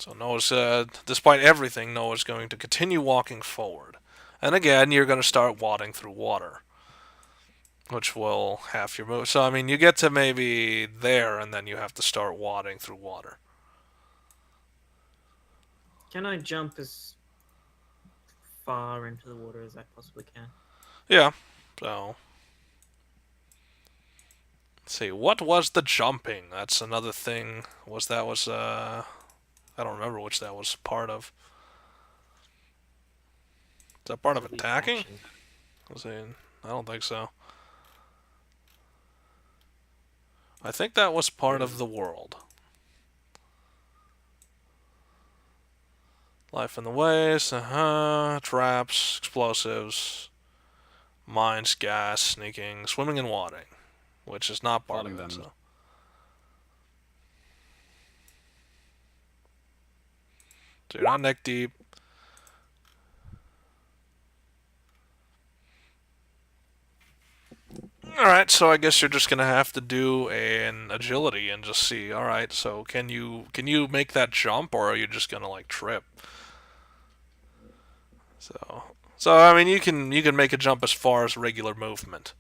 So Noah's, despite everything, Noah's going to continue walking forward. And again, you're going to start wading through water, which will half your move. So, I mean, you get to maybe there, and then you have to start wading through water. Can I jump as far into the water as I possibly can? Yeah, so... Let's see, what was the jumping? That's another thing. I don't remember which that was part of. Is that part of Probably attacking? action. I don't think so. I think that was part of the world. Life in the waste, traps, explosives, mines, gas, sneaking, swimming and wading, which is not part Falling of it, damage. so. So you're not neck deep. Alright, so I guess you're just gonna have to do an agility and just see, alright, so can you make that jump or are you just gonna like trip? So I mean you can make a jump as far as regular movement.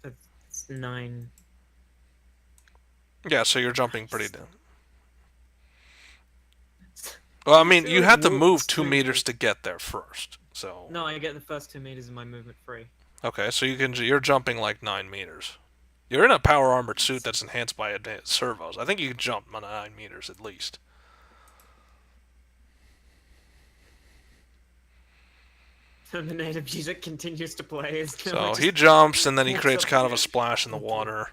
That's 9. Yeah, so you're jumping pretty down. Well, I mean, Say, you like, have to walk move 2 meters smoothly. to get there first. So No, I get the first 2 meters of my movement free. okay, so you're jumping like 9 meters. You're in a power armored suit that's enhanced by advanced servos. I think you can jump 9 meters at least. And the native music continues to play. As So just he jumps and then he walks creates up kind the of a edge. splash in the Thank you. water.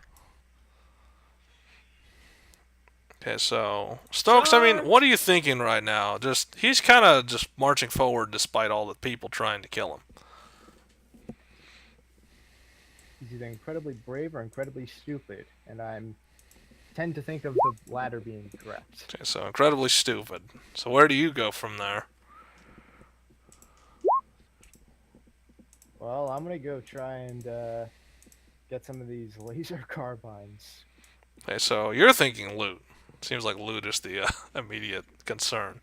Okay, so Stokes, I mean, what are you thinking right now? Just he's kind of just marching forward despite all the people trying to kill him. He's either incredibly brave or incredibly stupid, and I'm tend to think of the latter being correct. Okay, so incredibly stupid. So where do you go from there? Well, I'm gonna go try and get some of these laser carbines. Okay, so you're thinking loot. Seems like loot is the immediate concern.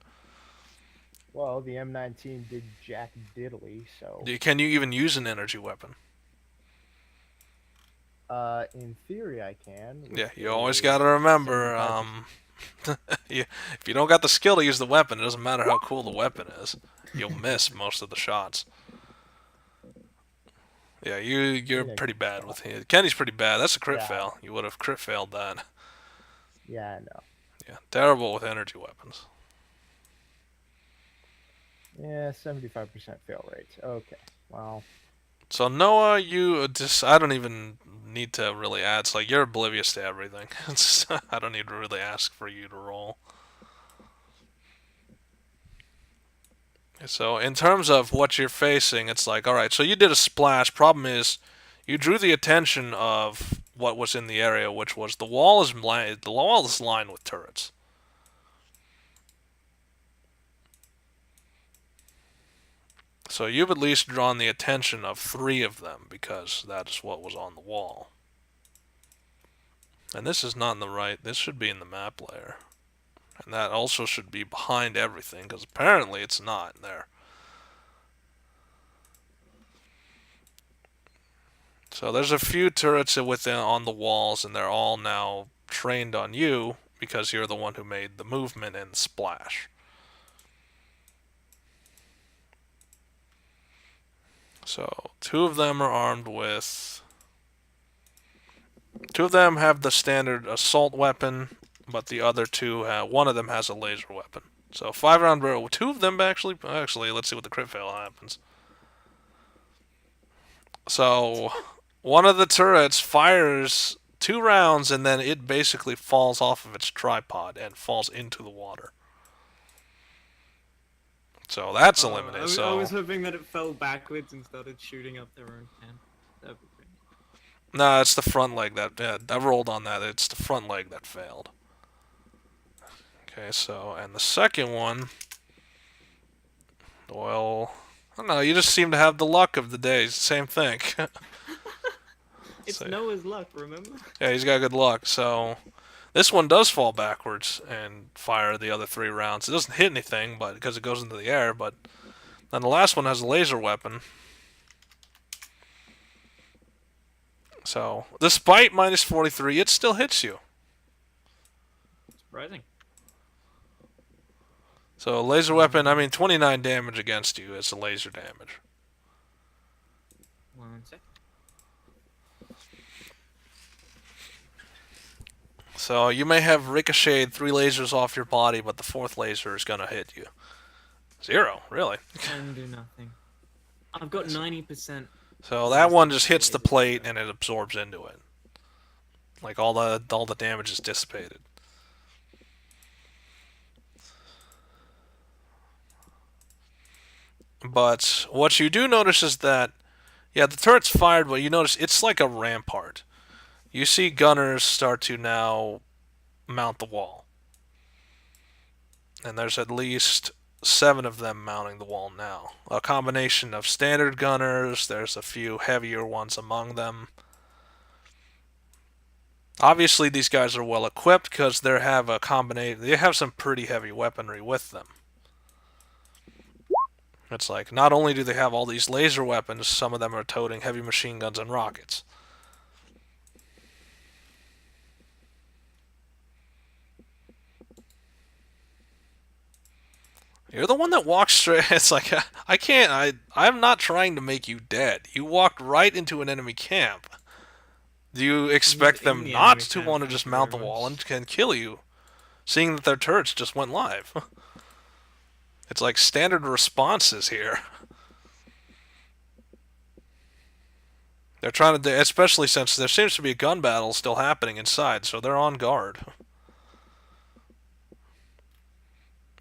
Well, the M19 did jack diddly, so Can you even use an energy weapon? in theory I can. Yeah, with you always a got to remember, 75%. if you don't got the skill to use the weapon, it doesn't matter how cool the weapon is. You'll miss most of the shots. Yeah, you're Yeah, pretty bad with him. Kenny's pretty bad. That's a crit yeah, fail. You would have crit failed that. yeah, I know. Yeah, terrible with energy weapons. Yeah, 75% fail rate. Okay, well, So Noah, you just I don't even need to really add. It's like you're oblivious to everything. I don't need to really ask for you to roll. So in terms of what you're facing, it's like, all right, so you did a splash. Problem is, you drew the attention of what was in the area, which was the wall is lined with turrets. So you've at least drawn the attention of 3 of them because that is what was on the wall. And this is not in the right. This should be in the map layer, and that also should be behind everything because apparently it's not there. So there's a few turrets within on the walls, and they're all now trained on you because you're the one who made the movement and the splash. So 2 of them are armed with. 2 of them have the standard assault weapon, but the other 2 one of them has a laser weapon. So 5-round barrel. 2 of them actually. Let's see what the crit fail happens. So one of the turrets fires 2 rounds and then it basically falls off of its tripod and falls into the water. So that's eliminated. I was So hoping that it fell backwards and started shooting up their own camp. That'd be great. no, it's the front leg that I rolled on that. It's the front leg that failed. Okay, so and the second one, well, I don't know. You just seem to have the luck of the day. Same thing. It's So, Noah's luck, remember? yeah, he's got good luck. So This one does fall backwards and fire the other 3 rounds. It doesn't hit anything, but because it goes into the air. But then the last one has a laser weapon. So, despite minus 43, it still hits you. Surprising. So, a laser weapon, I mean, 29 damage against you is a laser damage. 1 sec. So, you may have ricocheted 3 lasers off your body, but the 4th laser is going to hit you. 0, really. And do nothing. I've got 90%. So, that one just hits the plate and it absorbs into it. Like, all the damage is dissipated. But what you do notice is that, yeah, the turret's fired, but you notice it's like a rampart. You see gunners start to now mount the wall. And there's at least 7 of them mounting the wall now. A combination of standard gunners, there's a few heavier ones among them. Obviously, these guys are well equipped because they have some pretty heavy weaponry with them. It's like, not only do they have all these laser weapons, some of them are toting heavy machine guns and rockets. You're the one that walks straight. It's like, I'm not trying to make you dead. You walked right into an enemy camp. Do you expect in them the not enemy to camp, want to thank just you mount the very wall much. and can kill you, seeing that their turrets just went live? It's like standard responses here. They're trying to, especially since there seems to be a gun battle still happening inside, so they're on guard.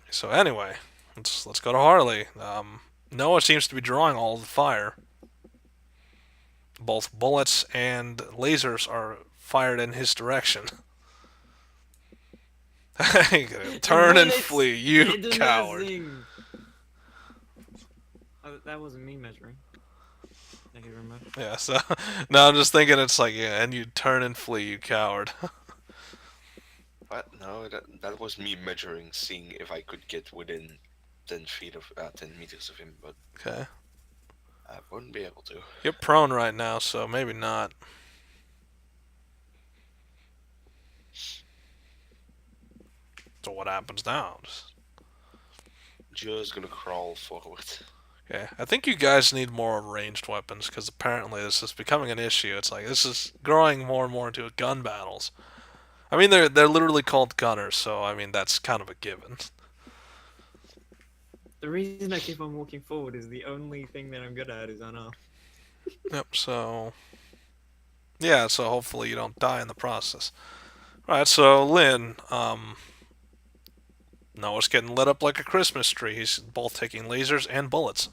So anyway, let's go to Harley. Noah seems to be drawing all the fire. Both bullets and lasers are fired in his direction. Turn and flee, you coward. Oh, that wasn't me measuring. Thank you very much. Yeah, so now I'm just thinking it's like, yeah, and you turn and flee, you coward. What? No, that was me measuring, seeing if I could get within 10 feet of 10 meters of him, but Okay. I wouldn't be able to. You're prone right now, so maybe not. So what happens now? Just gonna crawl forward. Okay, I think you guys need more ranged weapons because apparently this is becoming an issue. It's like this is growing more and more into gun battles. I mean, they're literally called gunners, so I mean that's kind of a given. The reason I keep on walking forward is the only thing that I'm good at is unarmed. Yep. So yeah. So hopefully you don't die in the process. All right. So Lynn, Noah's getting lit up like a Christmas tree. He's both taking lasers and bullets.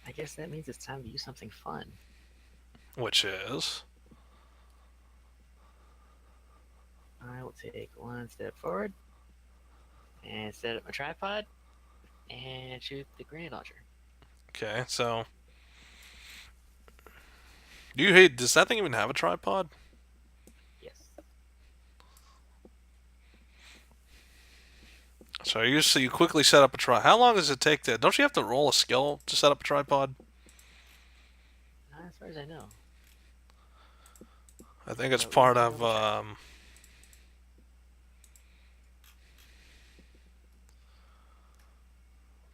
I guess that means it's time to use something fun. Which is? I will take 1 step forward and set up my tripod and shoot the grenade launcher. Okay, so does that thing even have a tripod? Yes. So you quickly set up a tripod. How long does it take to? Don't you have to roll a skill to set up a tripod? Not as far as I know. I think it's Well, part we of. can double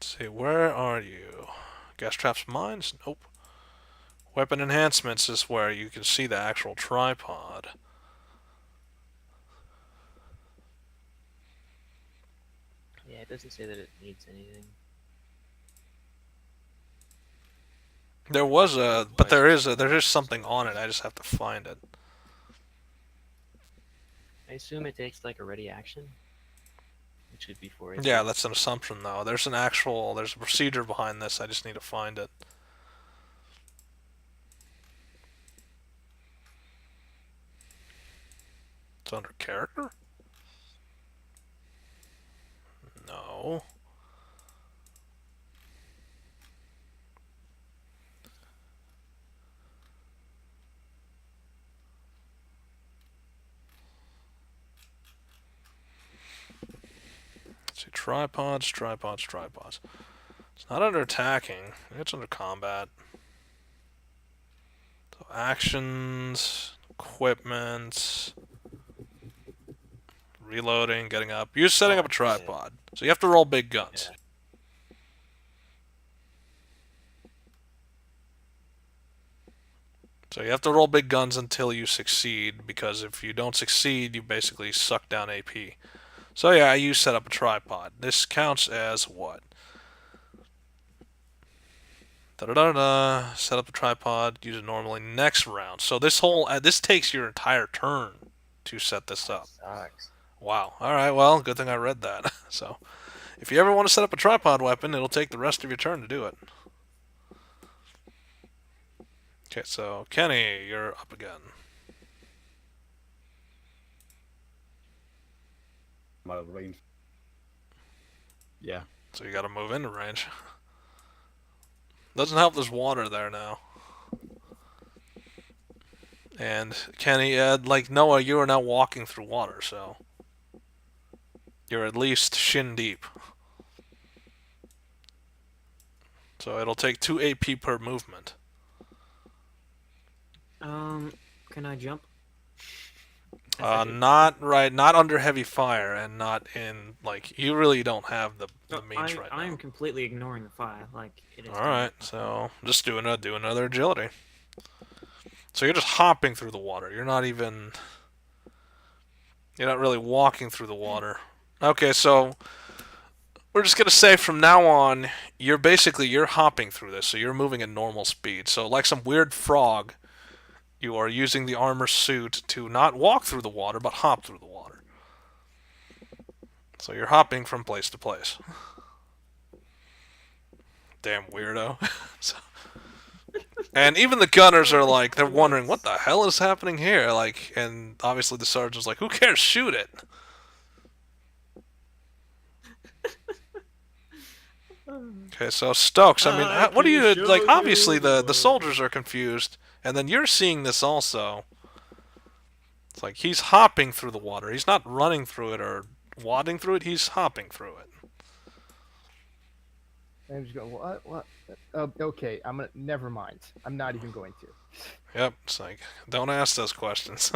Let's see, where are you? Gas traps, mines? Nope. Weapon enhancements is where you can see the actual tripod. Yeah, it doesn't say that it needs anything. But there is something on it. I just have to find it. I assume it takes like a ready action. It should be for it. Yeah, that's an assumption though. There's a procedure behind this. I just need to find it. It's under character? No. tripods, tripods, tripods. It's not under attacking. It's under combat. So actions, equipment, reloading, getting up. You're setting up a tripod. So you have to roll big guns. Yeah. So you have to roll big guns until you succeed, because if you don't succeed, you basically suck down AP. So yeah, you set up a tripod. This counts as what? Da-da-da-da. Set up a tripod. Use it normally next round. So this takes your entire turn to set this up. Sucks. Wow. All right. Well, good thing I read that. So, if you ever want to set up a tripod weapon, it'll take the rest of your turn to do it. Okay. So Kenny, you're up again. I'm out of range. Yeah. So you got to move into range. Doesn't help. There's water there now. And Kenny, like Noah, you are now walking through water, so you're at least shin deep. So it'll take 2 AP per movement. Can I jump? Not under heavy fire, and not in, like, you really don't have the means right I now. am completely ignoring the fire. Like it is. All right, so just do another agility. So you're just hopping through the water. You're not really walking through the water. Okay, so we're just gonna say from now on, you're hopping through this, so you're moving at normal speed. So like some weird frog, you are using the armor suit to not walk through the water, but hop through the water. So you're hopping from place to place. Damn weirdo. So, and even the gunners are like, they're wondering, what the hell is happening here? Like, and obviously the sergeant's like, who cares? Shoot it. Okay, so Stokes, I mean, what do you, like, obviously the soldiers are confused, and then you're seeing this also. It's like, he's hopping through the water. He's not running through it or wadding through it, he's hopping through it. I'm just going, what? Okay, never mind. I'm not even going to. Yep, it's like, don't ask those questions.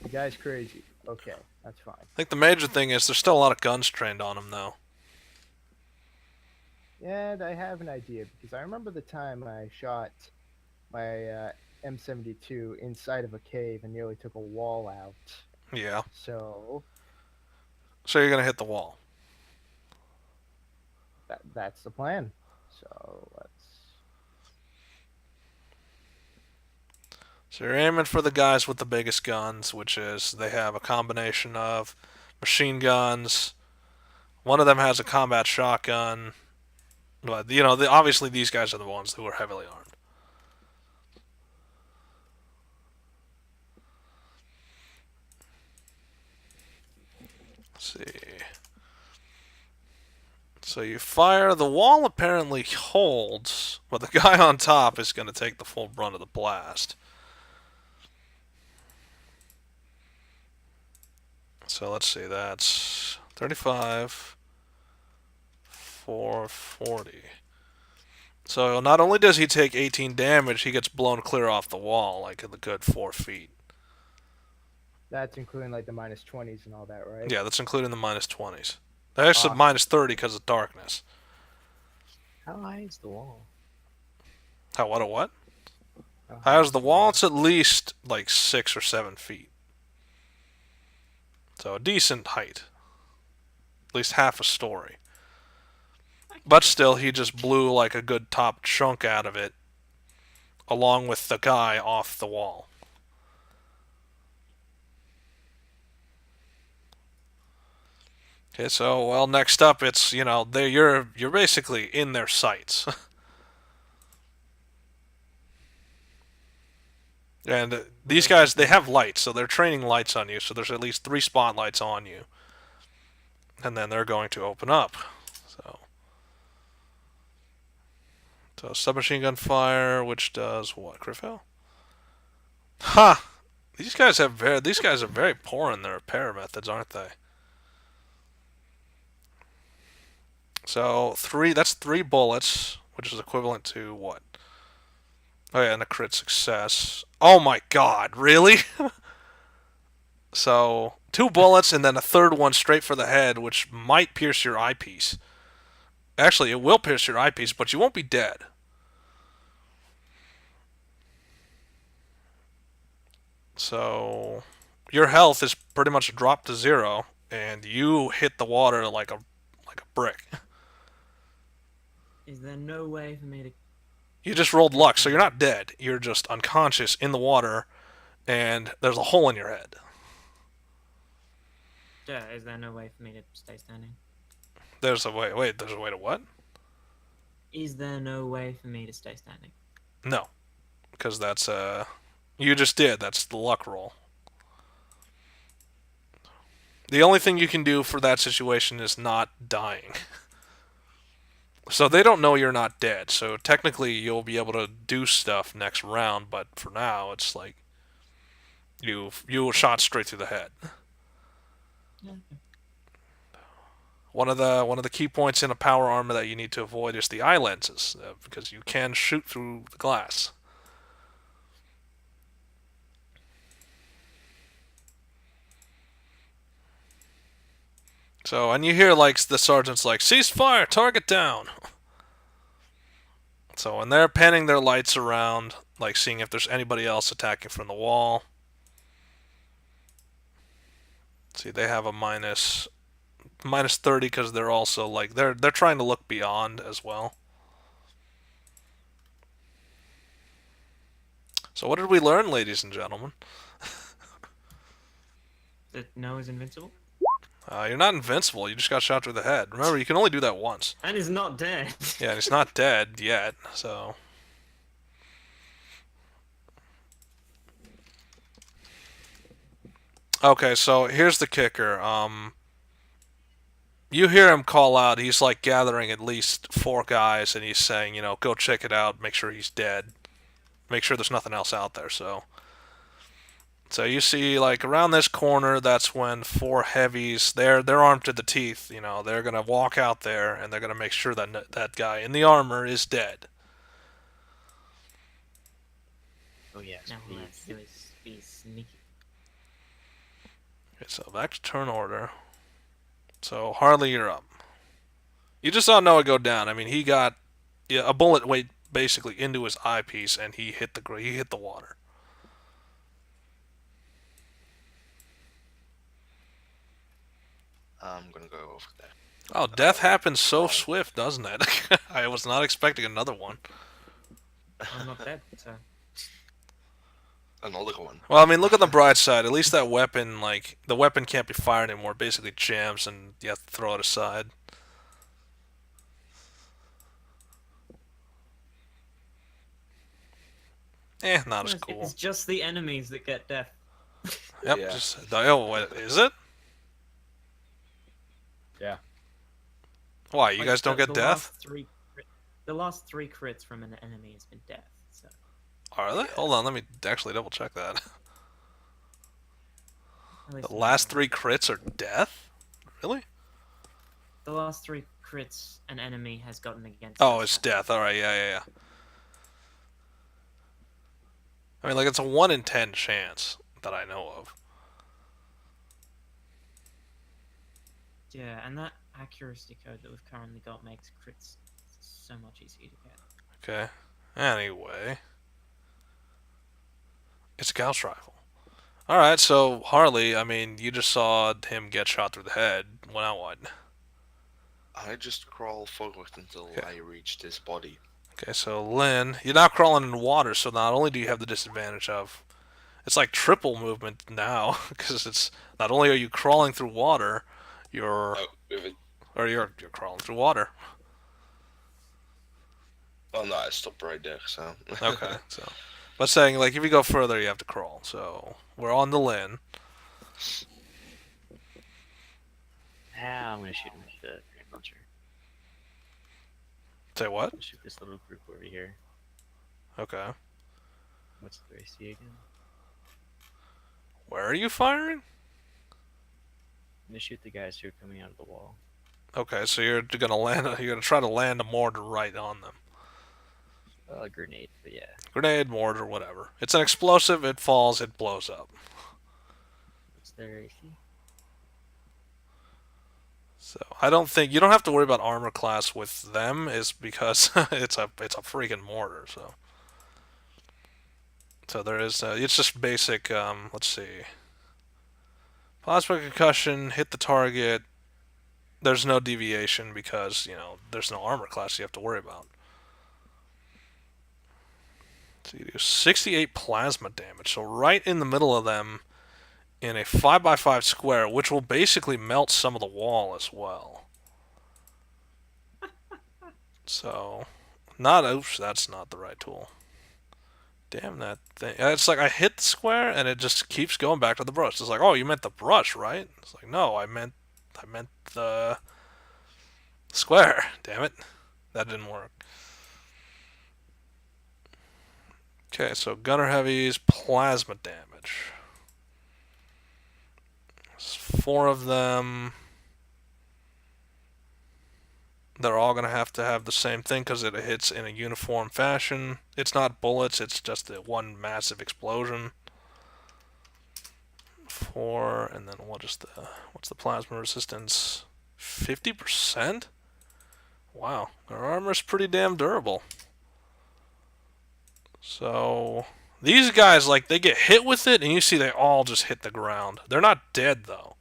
The guy's crazy. Okay, that's fine. I think the major thing is there's still a lot of guns trained on him, though. And I have an idea, because I remember the time I shot my M72 inside of a cave and nearly took a wall out. Yeah. So So you're gonna hit the wall. that's the plan. So So you're aiming for the guys with the biggest guns, which is they have a combination of machine guns. One of them has a combat shotgun. But, obviously these guys are the ones who are heavily armed. Let's see. So you fire. The wall apparently holds, but the guy on top is going to take the full brunt of the blast. So let's see, that's 35, 440. So not only does he take 18 damage, he gets blown clear off the wall, like a good 4 feet. that's including like the -20s and all that, right? Yeah, that's including the -20s. There's some Awesome. -30 because of darkness. How high is the wall? How, what, a what? How How's is the wall? It's at least like 6 or 7 feet. So a decent height. At least half a story. But still, he just blew like a good top chunk out of it, along with the guy off the wall. Okay, so, well, next up, it's, you're basically in their sights. And these guys, they have lights, so they're training lights on you, so there's at least 3 spotlights on you. And then they're going to open up. So submachine gun fire, which does what? Crit fail? Ha! These guys are very poor in their repair methods, aren't they? So that's 3 bullets, which is equivalent to what? Oh yeah, and a crit success. Oh my god, really? So 2 bullets and then a third one straight for the head, which might pierce your eyepiece. Actually, it will pierce your eyepiece, but you won't be dead. So your health is pretty much dropped to 0, and you hit the water like a brick. Is there no way for me to? You just rolled luck, so you're not dead. You're just unconscious in the water, and there's a hole in your head. Yeah, is there no way for me to stay standing? There's a way. Wait, there's a way to what? Is there no way for me to stay standing? No, because that's you just did. That's the luck roll. The only thing you can do for that situation is not dying. So they don't know you're not dead. So technically you'll be able to do stuff next round, but for now it's like you were shot straight through the head. Yeah. One of the key points in a power armor that you need to avoid is the eye lenses, because you can shoot through the glass. So, and you hear like the sergeant's like, "Cease fire, target down." So, and they're panning their lights around, like seeing if there's anybody else attacking from the wall. See, they have a minus 30 because they're also like they're trying to look beyond as well. So, what did we learn, ladies and gentlemen? That Noah's invincible You're not invincible. You just got shot through the head. Remember, you can only do that once. and is not dead. Yeah, and he's not dead yet, so. Okay, so here's the kicker. You hear him call out. He's like gathering at least 4 guys, and he's saying, go check it out. Make sure he's dead. Make sure there's nothing else out there. So you see, like around this corner, that's when 4 heavies. They're armed to the teeth. They're gonna walk out there, and they're gonna make sure that that guy in the armor is dead. Oh yes, Now please. let's do is be sneaky. Okay, so back to turn order. So Harley, you're up. You just saw Noah go down. I mean, he got a bullet went basically into his eyepiece, and he hit the water. I'm gonna go over there. Oh, death happens so swift, doesn't it? I was not expecting another one. I'm not dead, so Another one. Well, I mean, look at the bright side. At least that weapon, like, the weapon can't be fired anymore. It basically jams, and you have to throw it aside. Not as cool. It's just the enemies that get death. Yep, Yeah. oh, wait, is it? Yeah. Why, you Like, guys don't get death? The last 3 crits from an enemy has been death. So Are they? Hold on, let me actually double check that. at least The in last general. 3 crits are death? Really? The last 3 crits an enemy has gotten against. Oh, us it's have- death. Alright, yeah. I mean, like, it's a 1 in 10 chance that I know of. Yeah, and that accuracy code that we've currently got makes crits so much easier to get. Okay. Anyway. It's a Gauss rifle. Alright, so Harley, I mean, you just saw him get shot through the head. Well, now what? I just crawl forward until Okay. I reach this body. Okay, so Lynn, you're now crawling in water, so not only do you have the disadvantage of... It's like triple movement now, because it's... Not only are you crawling through water, you're... Oh, if it, You're crawling through water. oh no, I stopped right there. So. Okay, so... But saying, like, if you go further, you have to crawl. So, we're on to Lynn. I'm gonna shoot him with the grenade launcher. Say what? I'll shoot this little group over here. Okay. What's the AC again? Where are you firing? I'm gonna shoot the guys who are coming out of the wall. Okay, so you're gonna land. You're gonna try to land a mortar right on them. Well, a grenade, but yeah. Grenade, mortar, whatever. It's an explosive. It falls. It blows up. What's their AC? So I don't think you don't have to worry about armor class with them, is because it's a freaking mortar. So there is. It's just basic. Let's see. Plasma concussion. Hit the target. There's no deviation because there's no armor class you have to worry about. So you do 68 plasma damage. So right in the middle of them, in a 5x5 square, which will basically melt some of the wall as well. So, oops, that's not the right tool. Damn that thing. It's like I hit the square and it just keeps going back to the brush. It's like, oh, you meant the brush, right? It's like, no, I meant the square. Damn it. That didn't work. Okay, so gunner heavies, plasma damage. There's 4 of them. They're all going to have the same thing because it hits in a uniform fashion. It's not bullets, it's just one massive explosion. 4, and then what's the plasma resistance? 50%? Wow, their armor's pretty damn durable. So, these guys, like, they get hit with it, and you see they all just hit the ground. They're not dead, though.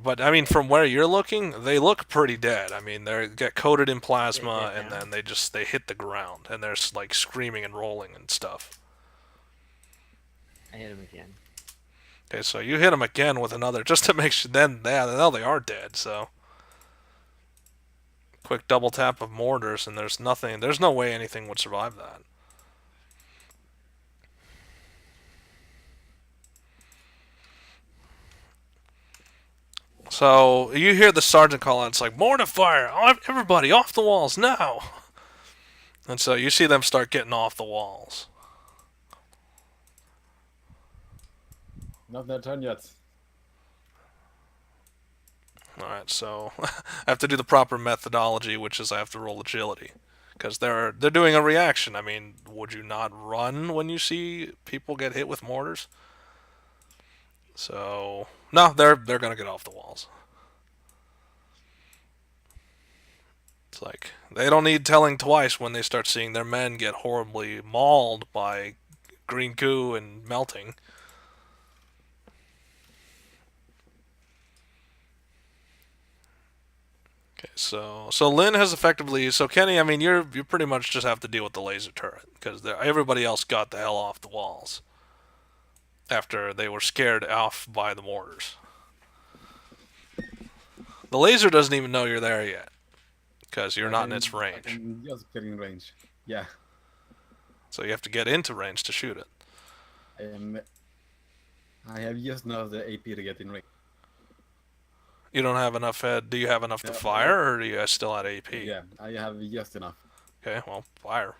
But I mean, from where you're looking, they look pretty dead. I mean, they get coated in plasma, and then they hit the ground, and they're like screaming and rolling and stuff. I hit him again. Okay, so you hit them again with another, just to make sure. Then now they are dead. So quick double tap of mortars, and there's nothing. There's no way anything would survive that. So you hear the sergeant call out. It's like, mortar fire! Everybody off the walls now! And so you see them start getting off the walls. Not their turn yet. Alright, so I have to do the proper methodology, which is I have to roll agility. Because they're doing a reaction. I mean, would you not run when you see people get hit with mortars? So, no, they're going to get off the walls. It's like, they don't need telling twice when they start seeing their men get horribly mauled by green goo and melting. Okay, so Lynn has effectively... So, Kenny, I mean, you pretty much just have to deal with the laser turret. Because everybody else got the hell off the walls after they were scared off by the mortars. The laser doesn't even know you're there yet, because you're not in its range. I'm just getting in range. Yeah. So you have to get into range to shoot it. I have just enough the AP to get in range. You don't have enough head. Do you have enough to fire, or are you guys still at AP? Yeah, I have just enough. Okay, well, fire.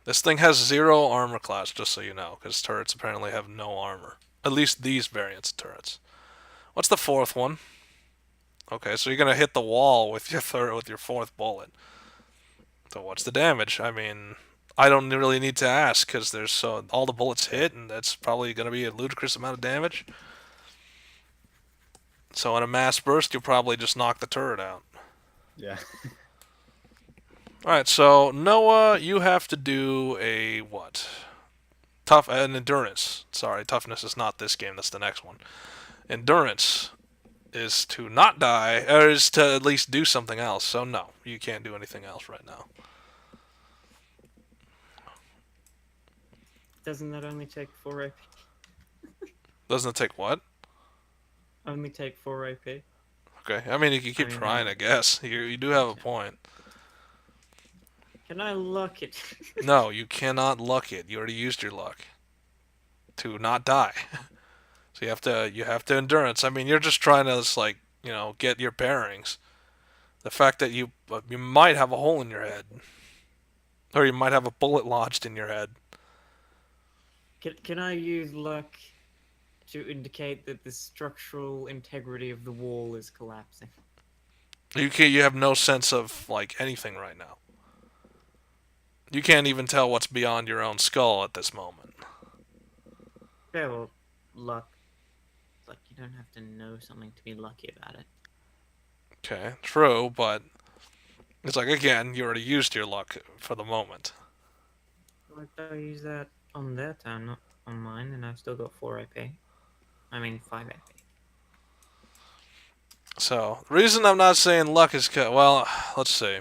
This thing has 0 armor class, just so you know, because turrets apparently have no armor. At least these variants of turrets. What's the 4th one? Okay, so you're gonna hit the wall with your 4th bullet. So what's the damage? I mean, I don't really need to ask, because all the bullets hit, and that's probably gonna be a ludicrous amount of damage. So in a mass burst, you'll probably just knock the turret out. Yeah. Alright, so Noah, you have to do a what? An endurance. Sorry, toughness is not this game, that's the next one. Endurance is to not die, or is to at least do something else. So no, you can't do anything else right now. Doesn't that only take 4 AP? Doesn't it take what? Only take 4 AP. Okay, I mean, you can keep trying, I guess. You do have a point. Can I luck it? No, you cannot luck it. You already used your luck to not die. So you have to endurance. I mean, you're just trying to just, like, get your bearings. The fact that you might have a hole in your head, or you might have a bullet lodged in your head. Can I use luck to indicate that the structural integrity of the wall is collapsing? You have no sense of like anything right now. You can't even tell what's beyond your own skull at this moment. Yeah, well, luck. It's like you don't have to know something to be lucky about it. Okay, true, but it's like again, you already used your luck for the moment. Why did I use that on their turn, not on mine, and I've still got 4 AP? I mean, 5 AP. So the reason I'm not saying luck is well, let's see.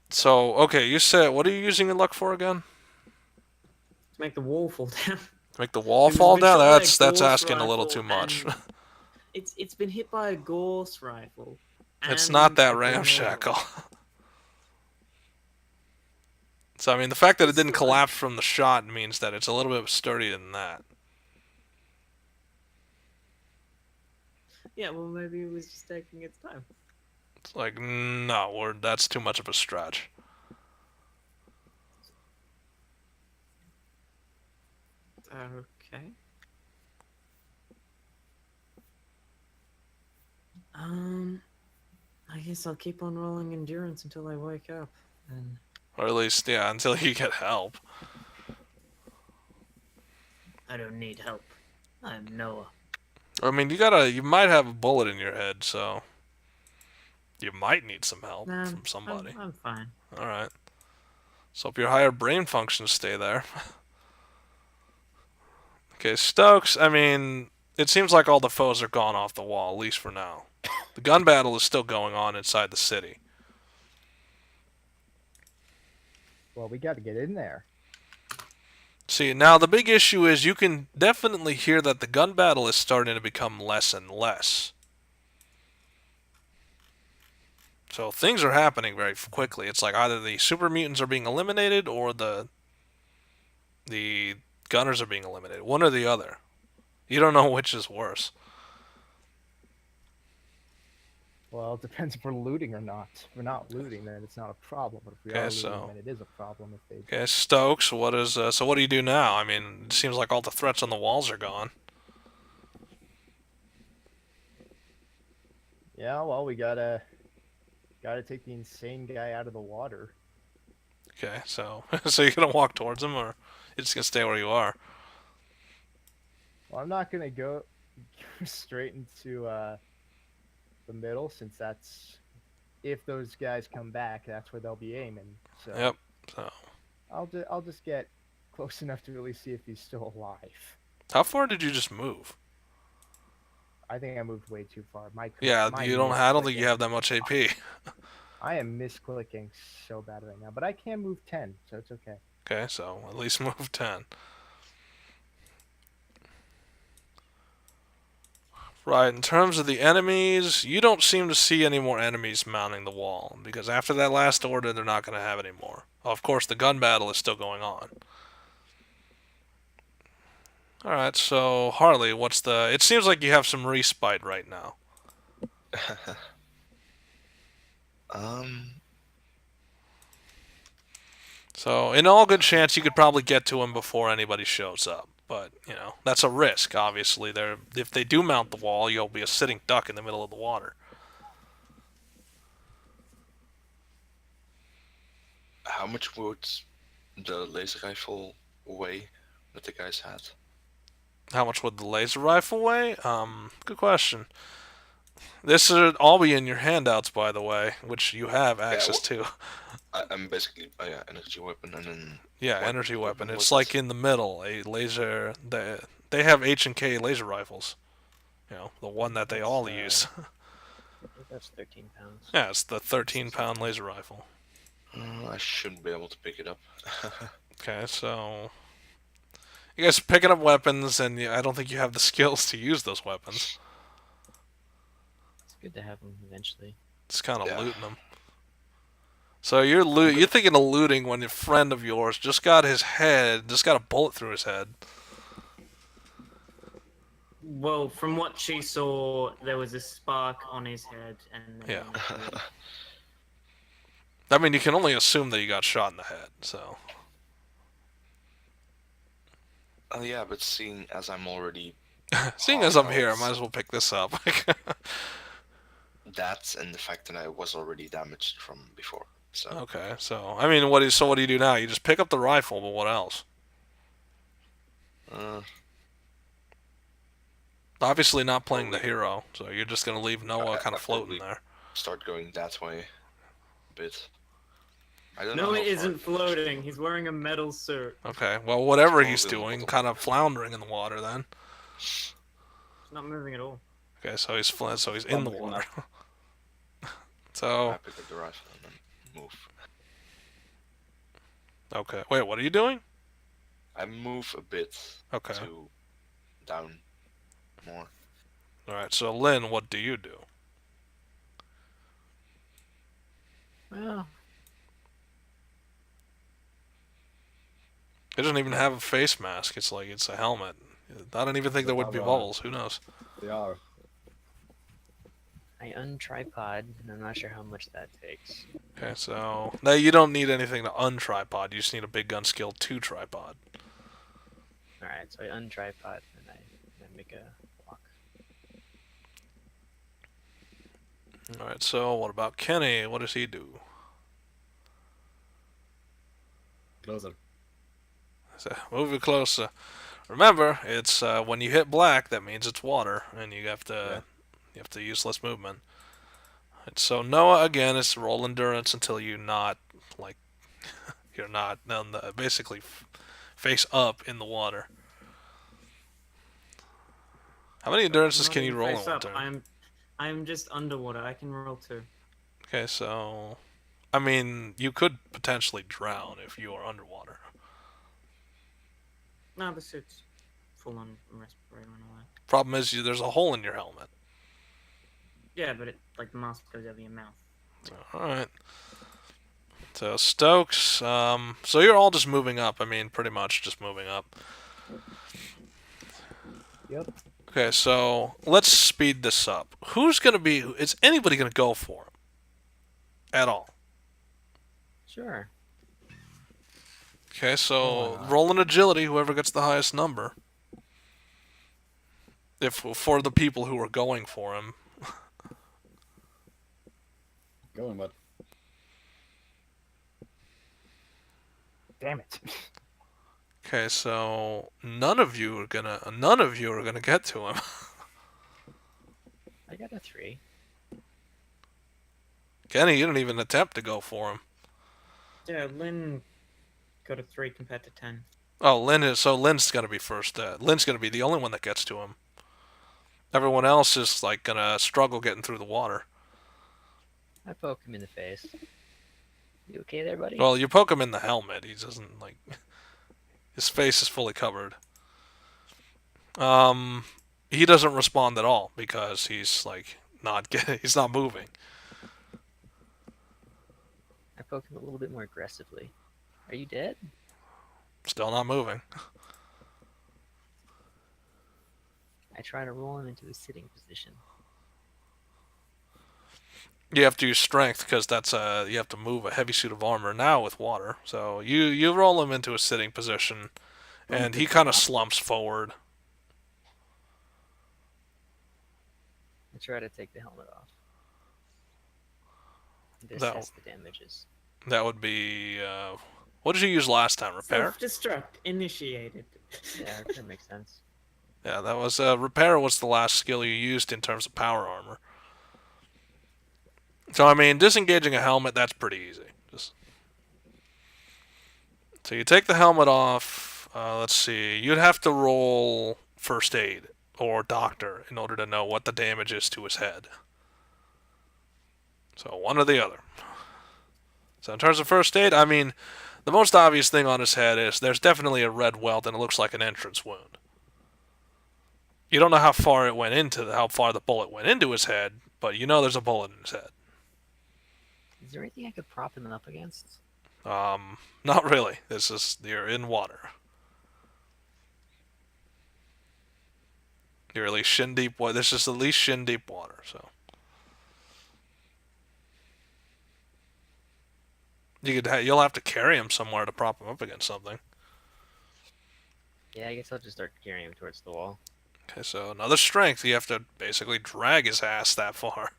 So okay, you said what are you using your luck for again? To make the wall fall down. Make the wall It was fall been down? shot by a That's Gauss asking a little rifle too much. and it's been hit by a Gauss rifle. It's and not that a grenade ramshackle. launcher. So I mean, the fact that it It's didn't still collapse from the shot means that it's a little bit sturdier than that. Yeah, well, maybe it was just taking its time. It's like no, that's too much of a stretch. Okay. I guess I'll keep on rolling endurance until I wake up. And Or at least, yeah, until you get help. I don't need help. I'm Noah. I mean, you might have a bullet in your head, so you might need some help Nah, from somebody. I'm fine. All right. So if your higher brain functions stay there. Okay, Stokes. I mean, it seems like all the foes are gone off the wall, at least for now. The gun battle is still going on inside the city. Well, we got to get in there. See, now the big issue is you can definitely hear that the gun battle is starting to become less and less. So things are happening very quickly. It's like either the super mutants are being eliminated or the gunners are being eliminated. One or the other. You don't know which is worse. Well, it depends if we're looting or not. If we're not looting, then it's not a problem. But if we Okay, are looting, so- then it is a problem. If they Okay, Stokes, what do you do now? I mean, it seems like all the threats on the walls are gone. Yeah, well, we gotta take the insane guy out of the water. Okay, so so you're gonna walk towards him, or you're just gonna stay where you are? Well, I'm not gonna go straight into the middle, since that's if those guys come back, that's where they'll be aiming. So Yep. So I'll just get close enough to really see if he's still alive. how far did you just move? I think I moved way too far. Yeah, my you don't. I don't think you misclicking- have that much AP. I am misclicking so bad right now, but I can move 10, so it's okay. Okay, so at least move 10. Right, in terms of the enemies, you don't seem to see any more enemies mounting the wall, because after that last order, they're not going to have any more. Of course, the gun battle is still going on. Alright, so Harley, it seems like you have some respite right now. um, So, in all good chance, you could probably get to him before anybody shows up. But, you know, that's a risk, obviously. If they do mount the wall, you'll be a sitting duck in the middle of the water. how much would the laser rifle weigh that the guys had? How much would the laser rifle weigh? Good question. This should all be in your handouts, by the way, which you have access to. I'm basically energy weapon and then Yeah, what energy weapon. was It's it? like in the middle, a laser. They have H&K laser rifles. You know, the one that they That's, all use. I think that's 13 pounds. Yeah, it's the 13-pound laser rifle. I shouldn't be able to pick it up. Okay, so you guys are picking up weapons, and I don't think you have the skills to use those weapons. It's good to have them eventually. It's kind of Yeah. looting them. So you're thinking of looting when a friend of yours just got a bullet through his head. Well, from what she saw, there was a spark on his head, and then I mean, you can only assume that you got shot in the head, so. Oh yeah, but seeing as I'm already Seeing half as I'm here, I health, might as well pick this up. that and the fact that I was already damaged from before. So Okay, so I mean, what do you do now? You just pick up the rifle, but what else? uh, Obviously not playing the probably hero, so you're just gonna leave Noah kind I of floating probably there. start going that way a bit. I don't know No, how he far isn't it can actually floating. He's wearing a metal suit. Okay, well, whatever It's he's probably doing, model. kind of floundering in the water then. He's not moving at all. Okay, so he's in the Bubbling water. up. So, I pick up the rifle and then move. okay. Wait, what are you doing? I move a bit Okay. to down more. Alright, so Lynn, what do you do? Well, It doesn't even have a face mask. It's like, it's a helmet. I don't even think there would be bubbles. Who knows? They are. I untripod, and I'm not sure how much that takes. Okay, so no, you don't need anything to untripod. You just need a big gun skill to tripod. Alright, so I untripod, and I make a walk. Alright, so what about Kenny? What does he do? Closer. So move it closer. Remember, it's when you hit black, that means it's water, and you have to use less movement. And so Noah again is roll endurance until you not like you're not basically face up in the water. How many endurances I'm can not you even roll in face one up. turn? I'm just underwater. I can roll 2. Okay, so I mean you could potentially drown if you are underwater. No, the suit's full on respirator and all that. Problem is, there's a hole in your helmet. Yeah, but the mask goes over your mouth. All right. So Stokes, so you're all just moving up. I mean, pretty much just moving up. Yep. Okay, so let's speed this up. Is anybody gonna go for him? At all? Sure. Okay, so Why not? roll an agility, whoever gets the highest number. If for the people who are going for him. Going, but Damn it. Okay, so none of you are gonna get to him. I got a 3. Kenny, you didn't even attempt to go for him. Yeah, Lynn got a 3 compared to 10. Oh, Lynn's gonna be first. Lynn's gonna be the only one that gets to him. Everyone else is like gonna struggle getting through the water. I poke him in the face. You okay there, buddy? Well, you poke him in the helmet. He doesn't like. His face is fully covered. He doesn't respond at all because he's like he's not moving. I poke him a little bit more aggressively. Are you dead? Still not moving. I try to roll him into a sitting position. You have to use strength because you have to move a heavy suit of armor now with water. So you roll him into a sitting position, and he kind of slumps forward. I try to take the helmet off. And That- assess the damages. That would be what did you use last time? Repair? Self-destruct initiated. Yeah, that makes sense. Yeah, that was repair was the last skill you used in terms of power armor. So I mean, disengaging a helmet, that's pretty easy. So you take the helmet off. Let's see. You'd have to roll first aid or doctor in order to know what the damage is to his head. So one or the other. So in terms of first aid, I mean, the most obvious thing on his head is there's definitely a red welt and it looks like an entrance wound. You don't know how far the bullet went into his head, but you know there's a bullet in his head. Is there anything I could prop him up against? Not really. You're in water. You're at least shin deep. This is at least shin deep water. So you'll have to carry him somewhere to prop him up against something. Yeah, I guess I'll just start carrying him towards the wall. Okay, so another strength. You have to basically drag his ass that far.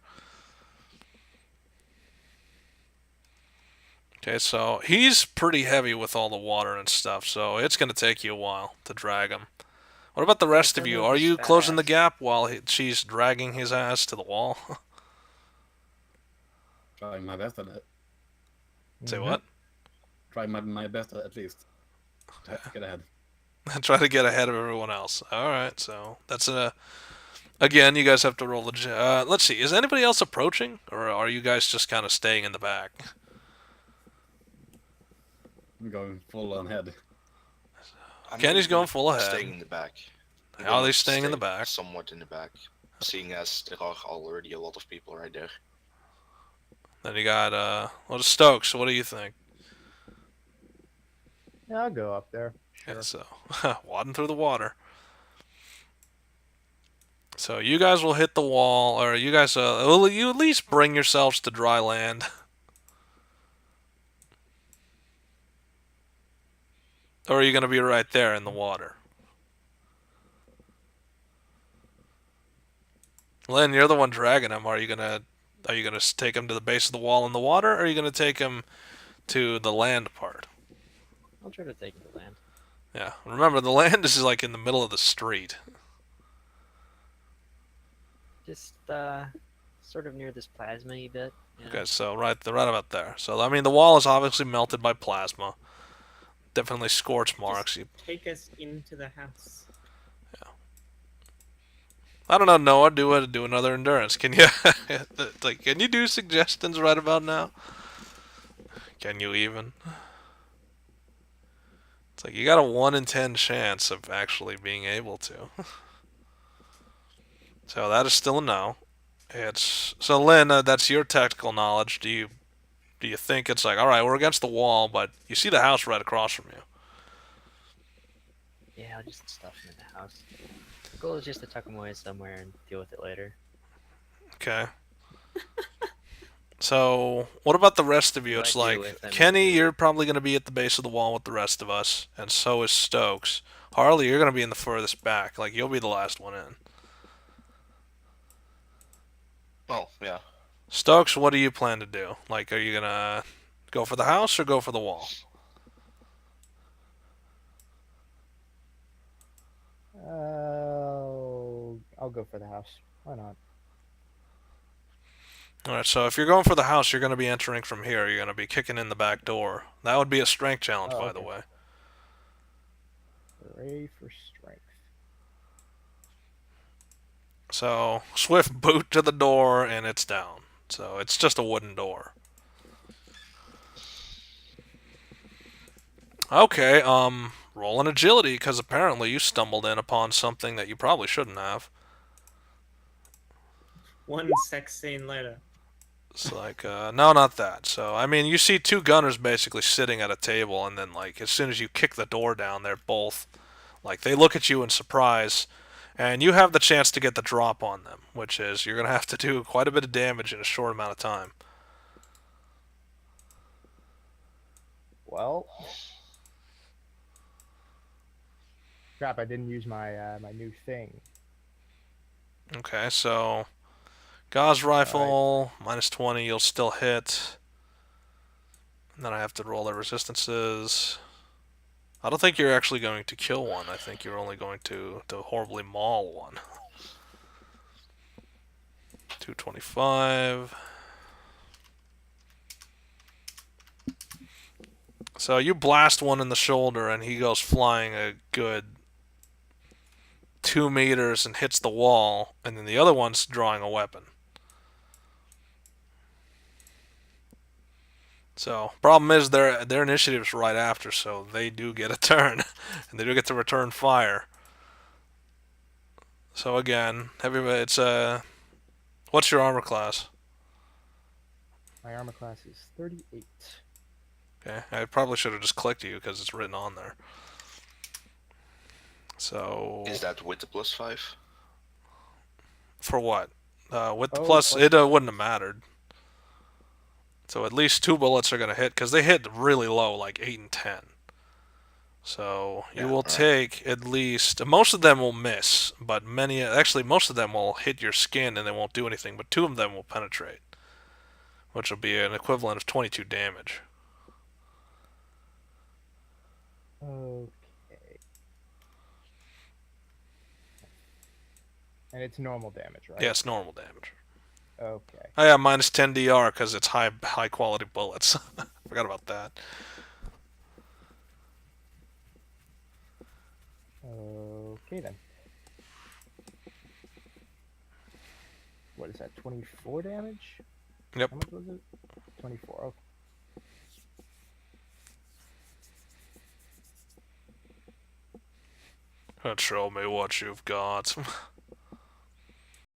Okay, so he's pretty heavy with all the water and stuff, so it's going to take you a while to drag him. What about the rest of you? Are you closing the gap while she's dragging his ass to the wall? Trying my best at it. Say Mhm. what? Trying my best at least. To get ahead. Try to get ahead of everyone else. All right, so that's a. Again, you guys have to roll the. Let's see. Is anybody else approaching, or are you guys just kind of staying in the back? I'm going full on head. I'm Kenny's gonna going full ahead. Staying in the back. I'm How are gonna they staying in the stay back? Somewhat in the back, seeing as there are already a lot of people right there. Then you got Stokes. What do you think? Yeah, I'll go up there. Yeah, Sure. so wadding through the water. So you guys will hit the wall, or you guys will you at least bring yourselves to dry land? Or are you going to be right there in the water? Lynn, you're the one dragging him. Are you gonna take him to the base of the wall in the water, or are you gonna take him to the land part? I'll try to take him to land. Yeah. Remember, the land is like in the middle of the street. Just sort of near this plasma-y bit. You know? Okay, so right about there. So I mean, the wall is obviously melted by plasma. Definitely scorch marks. Take us into the house. I don't know, Noah. Do another endurance. Can you can you do suggestions right about now? Can you even? It's like you got a 1 in 10 chance of actually being able to. So that is still a no. It's so Lynn, that's your tactical knowledge. Do you think it's like, all right, we're against the wall, but you see the house right across from you? Yeah, I'll just stuff him in the house. The goal is just to tuck him away somewhere and deal with it later. Okay. So what about the rest of you? What It's I do like with them Kenny, is- you're probably going to be at the base of the wall with the rest of us, and so is Stokes. Harley, you're going to be in the furthest back. Like you'll be the last one in. Well, yeah. Stokes, what do you plan to do? Like, are you gonna go for the house or go for the wall? I'll go for the house. Why not? Alright, so if you're going for the house, you're going to be entering from here. You're going to be kicking in the back door. That would be a strength challenge, Oh, by the okay. way. Hooray for strength. So, swift boot to the door, and it's down. So, it's just a wooden door. Okay, roll an agility, because apparently you stumbled in upon something that you probably shouldn't have. One sex scene later. It's like, no, not that. So, I mean, you see two gunners basically sitting at a table, and then, like, as soon as you kick the door down, they're both, like, they look at you in surprise, and you have the chance to get the drop on them, which is you're going to have to do quite a bit of damage in a short amount of time. Well, crap! I didn't use my my new thing. Okay, so, Gauze rifle, minus 20, you'll still hit. And then I have to roll their resistances. I don't think you're actually going to kill one. I think you're only going to horribly maul one. 225. So you blast one in the shoulder and he goes flying a good 2 meters and hits the wall, and then the other one's drawing a weapon. So, problem is their initiative's right after, so they do get a turn, and they do get to return fire. So again, it's what's your armor class? My armor class is 38. Okay, I probably should have just clicked you because it's written on there. So Is that with the +5? for what? With the Oh, plus, plus- it wouldn't have mattered. So at least 2 bullets are gonna hit because they hit really low, like 8 and 10. So you Yeah, will right. take at least, most of them will miss, but most of them will hit your skin and they won't do anything, but 2 of them will penetrate, which will be an equivalent of 22 damage. Okay. And it's normal damage, right? Yeah, it's normal damage. Okay. Oh yeah, minus 10 DR because it's high quality bullets. Forgot about that. Okay then. What is that? 24 damage? Yep. How much was it? 24. Okay. Show me what you've got.